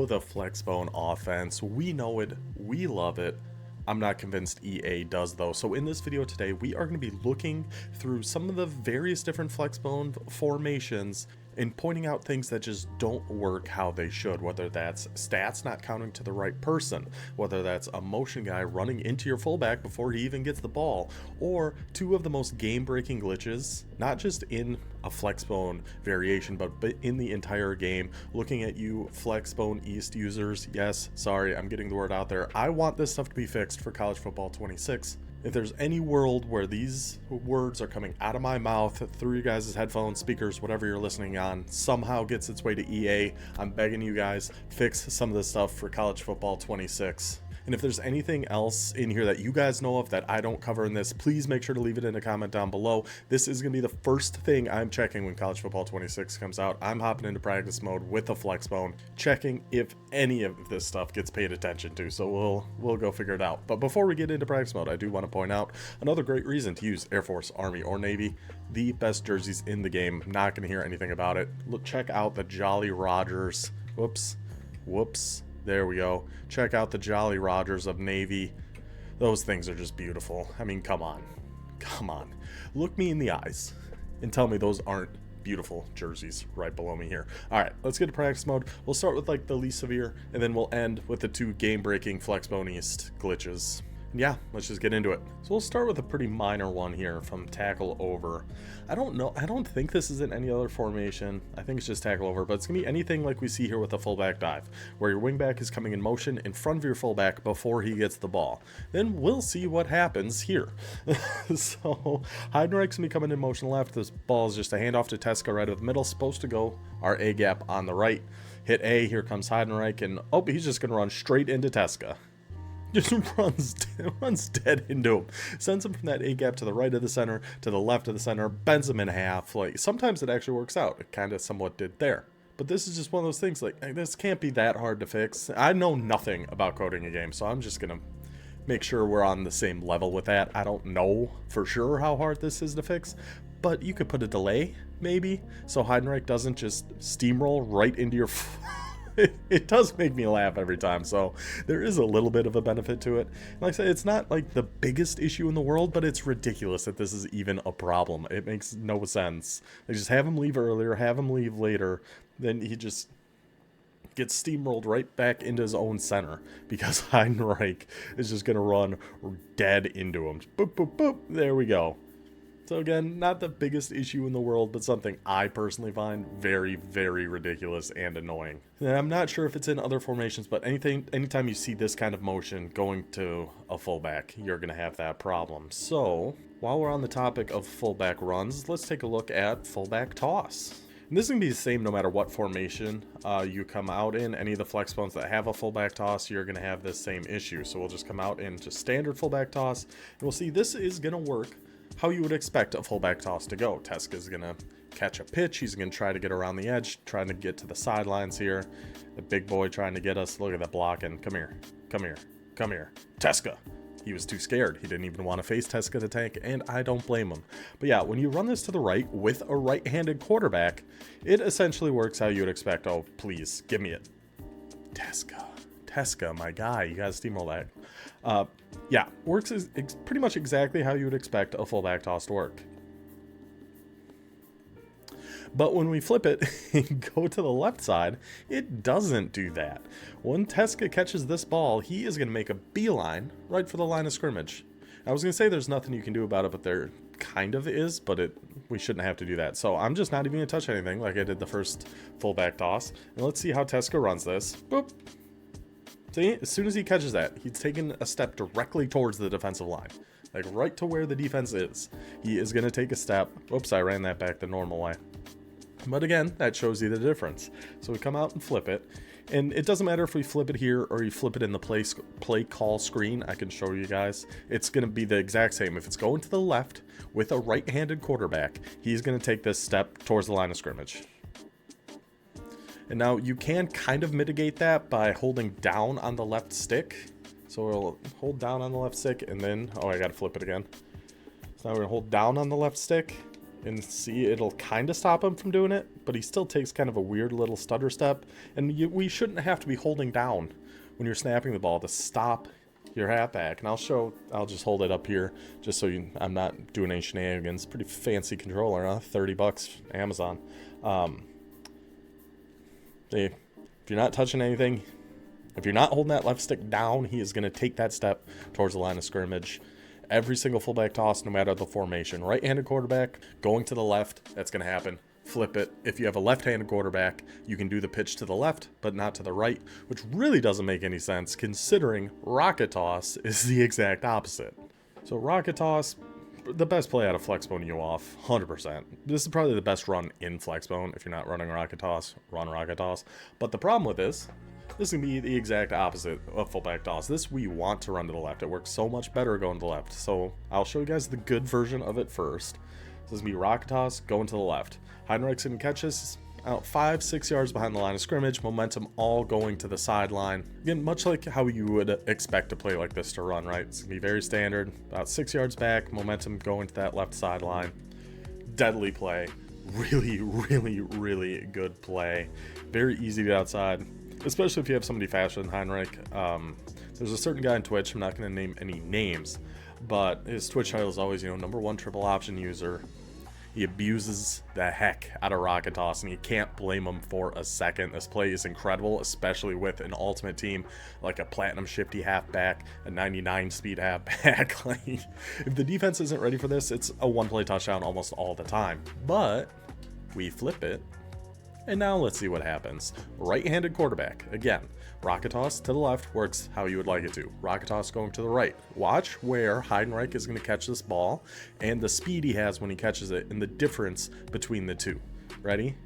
know the Flexbone offense. We know it. We love it. I'm not convinced EA does though. So in this video today, we are going to be looking through some of the various different Flexbone formations and pointing out things that just don't work how they should, whether that's stats not counting to the right person, whether that's a motion guy running into your fullback before he even gets the ball, or two of the most game-breaking glitches, not just in a Flexbone variation, but in the entire game. Looking at you Flexbone East users, yes, sorry, I'm getting the word out there. I want this stuff to be fixed for College Football 26. If there's any world where these words are coming out of my mouth through you guys' headphones, speakers, whatever you're listening on, somehow gets its way to EA, I'm begging you guys, fix some of this stuff for College Football 26. And if there's anything else in here that you guys know of that I don't cover in this, please make sure to leave it in a comment down below. This is going to be the first thing I'm checking when College Football 26 comes out. I'm hopping into practice mode with the Flexbone, checking if any of this stuff gets paid attention to. So we'll go figure it out. But before we get into practice mode, I do want to point out another great reason to use Air Force, Army, or Navy. The best jerseys in the game. I'm not going to hear anything about it. Look, check out the Jolly Rogers. Whoops. There we go. Check out the Jolly Rogers of Navy. Those things are just beautiful. I mean, come on. Look me in the eyes and tell me those aren't beautiful jerseys right below me here. All right, let's get to practice mode. We'll start with like the least severe, and then we'll end with the two game-breaking Flexbone East glitches. Yeah, let's just get into it. So we'll start with a pretty minor one here from tackle over. I don't think this is in any other formation. I think it's just tackle over, but it's gonna be anything like we see here with the fullback dive, where your wingback is coming in motion in front of your fullback before he gets the ball. Then we'll see what happens here. So Heidenreich's gonna be coming in motion left. This ball is just a handoff to Teska right over the middle, supposed to go our A gap on the right. Hit A, here comes Heidenreich, and oh, he's just gonna run straight into Teska. Just runs dead into him. Sends him from that A gap to the right of the center, to the left of the center, bends him in half. Like, sometimes it actually works out. It kind of somewhat did there. But this is just one of those things, like, this can't be that hard to fix. I know nothing about coding a game, so I'm just going to make sure we're on the same level with that. I don't know for sure how hard this is to fix, but you could put a delay, maybe, so Heidenreich doesn't just steamroll right into your... It does make me laugh every time, so there is a little bit of a benefit to it. Like I said, it's not like the biggest issue in the world, but it's ridiculous that this is even a problem. It makes no sense. They just have him leave earlier, have him leave later, then he just gets steamrolled right back into his own center because Heidenreich is just going to run dead into him. Boop, boop, boop. There we go. So again, not the biggest issue in the world, but something I personally find very, very ridiculous and annoying. And I'm not sure if it's in other formations, but anytime you see this kind of motion going to a fullback, you're going to have that problem. So while we're on the topic of fullback runs, let's take a look at fullback toss. And this is going to be the same no matter what formation you come out in. Any of the Flexbones that have a fullback toss, you're going to have this same issue. So we'll just come out into standard fullback toss, and we'll see this is going to work how you would expect a fullback toss to go. Teska's going to catch a pitch. He's going to try to get around the edge, trying to get to the sidelines here. The big boy trying to get us. Look at that blocking. Come here. Teska. He was too scared. He didn't even want to face Teska to tank, and I don't blame him. But yeah, when you run this to the right with a right-handed quarterback, it essentially works how you would expect. Oh, please, give me it. Teska, my guy. You got to steamroll that. Yeah, works pretty much exactly how you would expect a fullback toss to work. But when we flip it and go to the left side, it doesn't do that. When Teska catches this ball, he is going to make a beeline right for the line of scrimmage. I was going to say there's nothing you can do about it, but there kind of is, but we shouldn't have to do that. So I'm just not even going to touch anything like I did the first fullback toss. And let's see how Teska runs this. Boop. See, as soon as he catches that, he's taking a step directly towards the defensive line. Like right to where the defense is. He is going to take a step. Oops, I ran that back the normal way. But again, that shows you the difference. So we come out and flip it. And it doesn't matter if we flip it here or you flip it in the play call screen. I can show you guys. It's going to be the exact same. If it's going to the left with a right-handed quarterback, he's going to take this step towards the line of scrimmage. And now you can kind of mitigate that by holding down on the left stick. So we'll hold down on the left stick and then, oh, I got to flip it again. So now we're going to hold down on the left stick And see, it'll kind of stop him from doing it, but he still takes kind of a weird little stutter step. And we shouldn't have to be holding down when you're snapping the ball to stop your halfback. And I'll just hold it up here just so I'm not doing any shenanigans. Pretty fancy controller, huh? $30 Amazon. If you're not touching anything, if you're not holding that left stick down, he is going to take that step towards the line of scrimmage. Every single fullback toss, no matter the formation. Right-handed quarterback going to the left, that's going to happen. Flip it. If you have a left-handed quarterback, you can do the pitch to the left, but not to the right, which really doesn't make any sense considering rocket toss is the exact opposite. So rocket toss, the best play out of Flexbone U off, 100%. This is probably the best run in Flexbone. If you're not running rocket toss, run rocket toss. But the problem with this is going to be the exact opposite of fullback toss. This we want to run to the left. It works so much better going to the left. So I'll show you guys the good version of it first. This is going to be rocket toss going to the left. Heinrich's going to catch this out 5-6 yards behind the line of scrimmage. Momentum all going to the sideline. Again, much like how you would expect a play like this to run, right? It's going to be very standard. About 6 yards back, momentum going to that left sideline. Deadly play. Really, really, really good play. Very easy to get outside, especially if you have somebody faster than Heinrich. There's a certain guy on Twitch, I'm not going to name any names, but his Twitch title is always, #1 triple option user. He abuses the heck out of rocket toss, and you can't blame him for a second. This play is incredible, especially with an ultimate team like a platinum shifty halfback, a 99 speed halfback. Like, if the defense isn't ready for this, it's a one-play touchdown almost all the time. But we flip it, and now let's see what happens. Right-handed quarterback. Again, rocket toss to the left works how you would like it to. Rocket toss going to the right. Watch where Heinrich is going to catch this ball and the speed he has when he catches it and the difference between the two. Ready?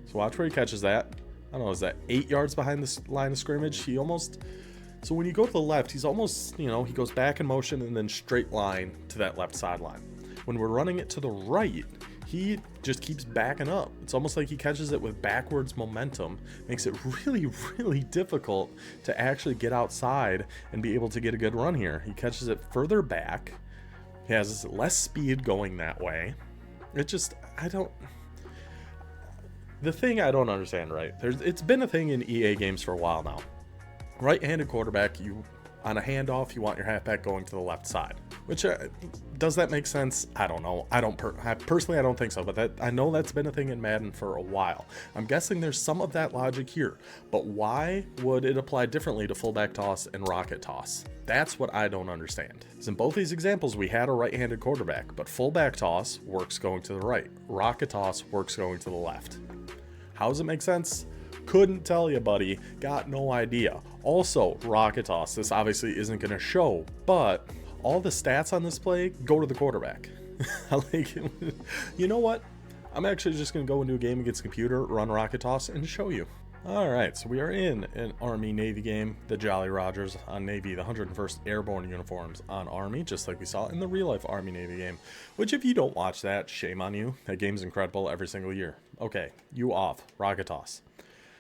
So watch where he catches that. I don't know, is that 8 yards behind this line of scrimmage? So when you go to the left, he's almost, he goes back in motion and then straight line to that left sideline. When we're running it to the right, he just keeps backing up. It's almost like he catches it with backwards momentum. Makes it really, really difficult to actually get outside and be able to get a good run here. He catches it further back. He has less speed going that way. The thing I don't understand, right? It's been a thing in EA games for a while now. Right-handed quarterback, on a handoff, you want your halfback going to the left side. Which, does that make sense? I don't know. Personally, I don't think so, but I know that's been a thing in Madden for a while. I'm guessing there's some of that logic here, but why would it apply differently to fullback toss and rocket toss? That's what I don't understand. Because in both these examples, we had a right-handed quarterback, but fullback toss works going to the right. Rocket toss works going to the left. How does it make sense? Couldn't tell you, buddy. Got no idea. Also, rocket toss. This obviously isn't going to show, but all the stats on this play go to the quarterback. You know what? I'm actually just going to go into a game against a computer, run rocket toss, and show you. Alright, so we are in an Army-Navy game. The Jolly Rogers on Navy, the 101st Airborne uniforms on Army, just like we saw in the real-life Army-Navy game. Which, if you don't watch that, shame on you. That game's incredible every single year. Okay, you off. Rocket toss.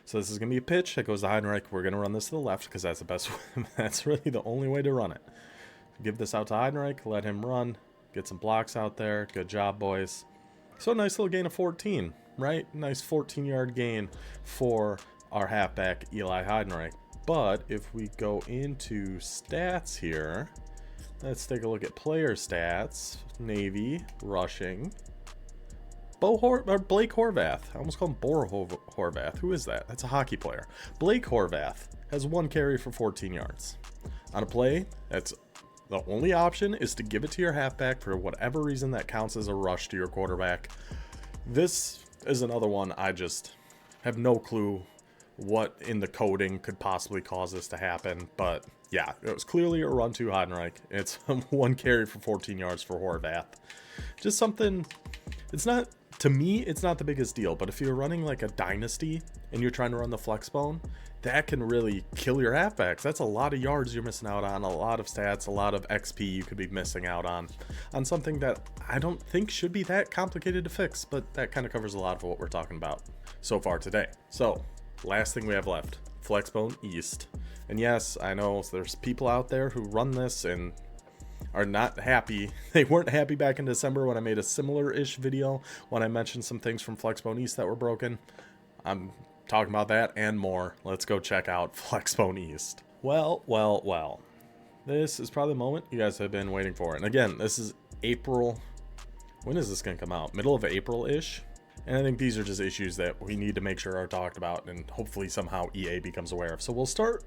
So this is going to be a pitch that goes to Heinrich. We're going to run this to the left because that's the best way. That's really the only way to run it. Give this out to Heinrich, let him run, get some blocks out there. Good job, boys. So a nice little gain of 14, right? Nice 14-yard gain for our halfback, Eli Heinrich. But if we go into stats here, let's take a look at player stats. Navy, rushing. Blake Horvath. I almost called him Bor Horvath. Who is that? That's a hockey player. Blake Horvath has 1 carry for 14 yards. On a play, that's the only option is to give it to your halfback for whatever reason that counts as a rush to your quarterback. This is another one I just have no clue what in the coding could possibly cause this to happen. But yeah, it was clearly a run to Heinrich. It's 1 carry for 14 yards for Horvath. Just something, it's not, to me, it's not the biggest deal, but if you're running like a dynasty and you're trying to run the Flexbone, that can really kill your halfbacks. That's a lot of yards you're missing out on, a lot of stats, a lot of XP you could be missing out on something that I don't think should be that complicated to fix, but that kind of covers a lot of what we're talking about so far today. So, last thing we have left, Flexbone East. And yes, I know there's people out there who run this and are not happy. They weren't happy back in December when I made a similar-ish video when I mentioned some things from Flexbone East that were broken. I'm talking about that and more. Let's go check out Flexbone East. Well. This is probably the moment you guys have been waiting for. And again, this is April. When is this going to come out? Middle of April-ish? And I think these are just issues that we need to make sure are talked about and hopefully somehow EA becomes aware of. So we'll start.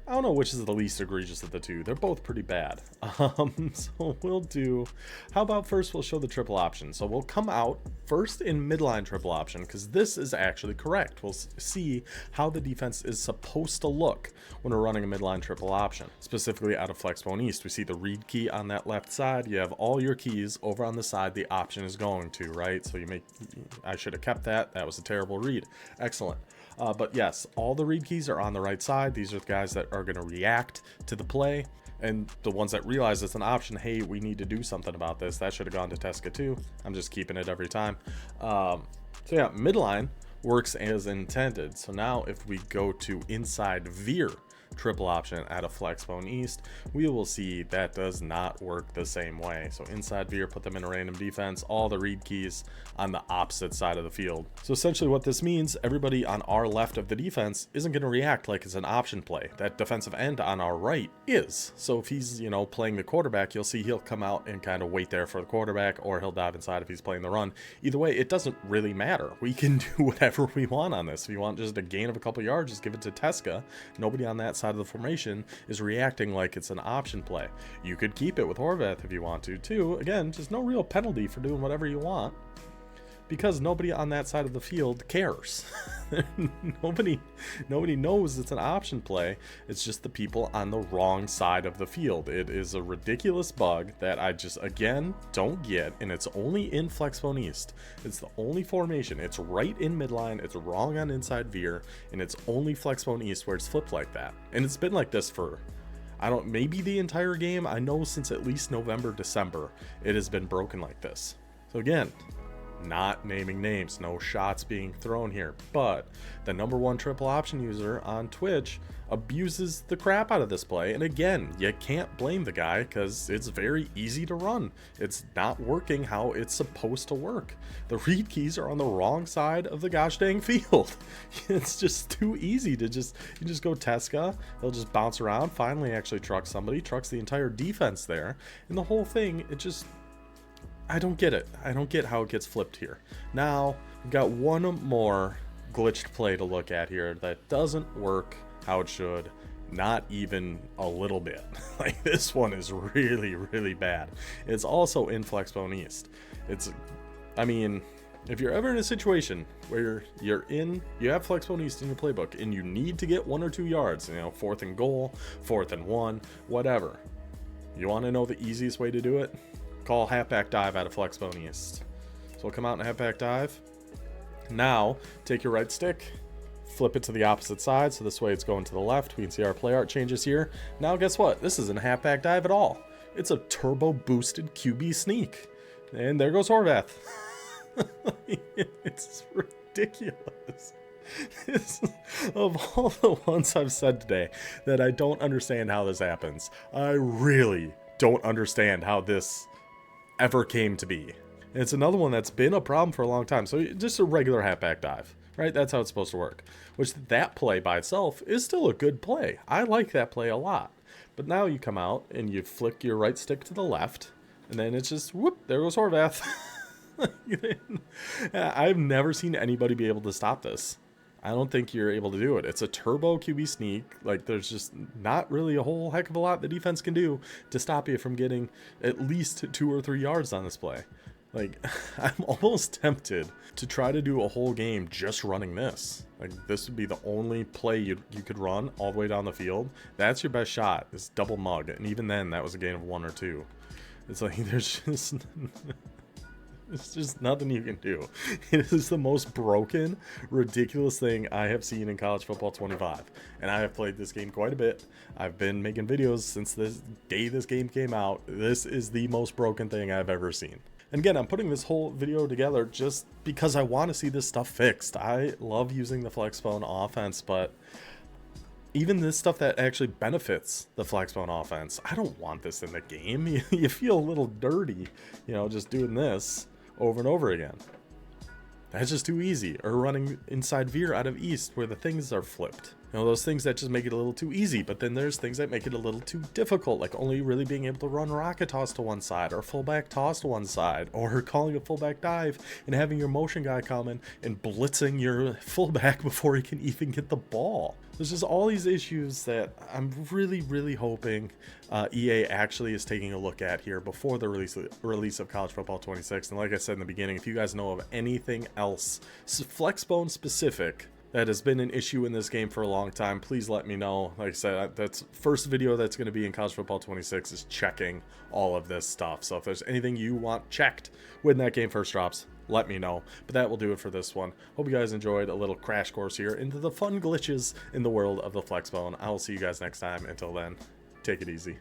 I don't know which is the least egregious of the two. They're both pretty bad. So we'll do, how about first we'll show the triple option. So we'll come out first in midline triple option because this is actually correct. We'll see how the defense is supposed to look when we're running a midline triple option. Specifically out of Flexbone East, we see the read key on that left side. You have all your keys over on the side the option is going to, right? So you make, I should have kept that. That was a terrible read. Excellent. But yes, all the read keys are on the right side. These are the guys that are going to react to the play. And the ones that realize it's an option, hey, we need to do something about this. That should have gone to Tesca too. I'm just keeping it every time. So yeah, midline works as intended. So now if we go to inside veer triple option out of Flexbone East, we will see that does not work the same way. So inside veer, put them in a random defense, all the read keys on the opposite side of the field. So essentially what this means, everybody on our left of the defense isn't going to react like it's an option play. That defensive end on our right is. So if he's, you know, playing the quarterback, you'll see he'll come out and kind of wait there for the quarterback, or he'll dive inside if he's playing the run. Either way, it doesn't really matter. We can do whatever we want on this. If you want just a gain of a couple yards, just give it to Tesca. Nobody on that side of the formation is reacting like it's an option play. You could keep it with Horvath if you want to too. Again, just no real penalty for doing whatever you want because nobody on that side of the field cares. nobody knows it's an option play. It's just the people on the wrong side of the field. It is a ridiculous bug that I just, again, don't get, and it's only in Flexbone East. It's the only formation. It's right in midline, it's wrong on inside veer, and it's only Flexbone East where it's flipped like that. And it's been like this for, I don't, maybe the entire game. I know since at least November, December, it has been broken like this. So again, not naming names, no shots being thrown here, but the #1 triple option user on Twitch abuses the crap out of this play. And again, you can't blame the guy because it's very easy to run. It's not working how it's supposed to work. The read keys are on the wrong side of the gosh dang field. It's just too easy to you just go Tesca, he'll just bounce around, finally actually trucks somebody, trucks the entire defense there, and the whole thing, it just, I don't get it. I don't get how it gets flipped here. Now, we've got one more glitched play to look at here that doesn't work how it should, not even a little bit. Like, this one is really, really bad. It's also in Flexbone East. It's, I mean, if you're ever in a situation where you have Flexbone East in your playbook and you need to get 1 or 2 yards, you know, 4th and goal, 4th and 1, whatever. You want to know the easiest way to do it? Call halfback dive out of Flexbone East. So we'll come out in a halfback dive. Now, take your right stick, flip it to the opposite side, so this way it's going to the left. We can see our play art changes here. Now, guess what? This isn't a halfback dive at all. It's a turbo boosted QB sneak. And there goes Horvath. It's ridiculous. Of all the ones I've said today that I don't understand how this happens, I really don't understand how this ever came to be. And it's another one that's been a problem for a long time. So just a regular halfback dive, right? That's how it's supposed to work. Which that play by itself is still a good play. I like that play a lot. But now you come out and you flick your right stick to the left, and then it's just, whoop, there goes Horvath. I've never seen anybody be able to stop this. I don't think you're able to do it. It's a turbo QB sneak. Like, there's just not really a whole heck of a lot the defense can do to stop you from getting at least 2 or 3 yards on this play. Like, I'm almost tempted to try to do a whole game just running this. Like, this would be the only play you could run all the way down the field. That's your best shot, is double mug. And even then, that was a gain of 1 or 2. It's like, there's just... It's just nothing you can do. It is the most broken, ridiculous thing I have seen in college football 25. And I have played this game quite a bit. I've been making videos since the day this game came out. This is the most broken thing I've ever seen. And again, I'm putting this whole video together just because I want to see this stuff fixed. I love using the Flexbone offense, but even this stuff that actually benefits the Flexbone offense. I don't want this in the game. You feel a little dirty, you know, just doing this over and over again. That's just too easy. Or running inside veer out of east where the things are flipped. You know, those things that just make it a little too easy, but then there's things that make it a little too difficult, like only really being able to run rocket toss to one side, or fullback toss to one side, or calling a fullback dive and having your motion guy come in and blitzing your fullback before he can even get the ball. There's just all these issues that I'm really hoping EA actually is taking a look at here before the release of College Football 26. And like I said in the beginning, if you guys know of anything else Flexbone specific that has been an issue in this game for a long time, please let me know. Like I said, that's first video that's going to be in College Football 26 is checking all of this stuff. So if there's anything you want checked when that game first drops, let me know. But that will do it for this one. Hope you guys enjoyed a little crash course here into the fun glitches in the world of the Flexbone. I will see you guys next time. Until then, take it easy.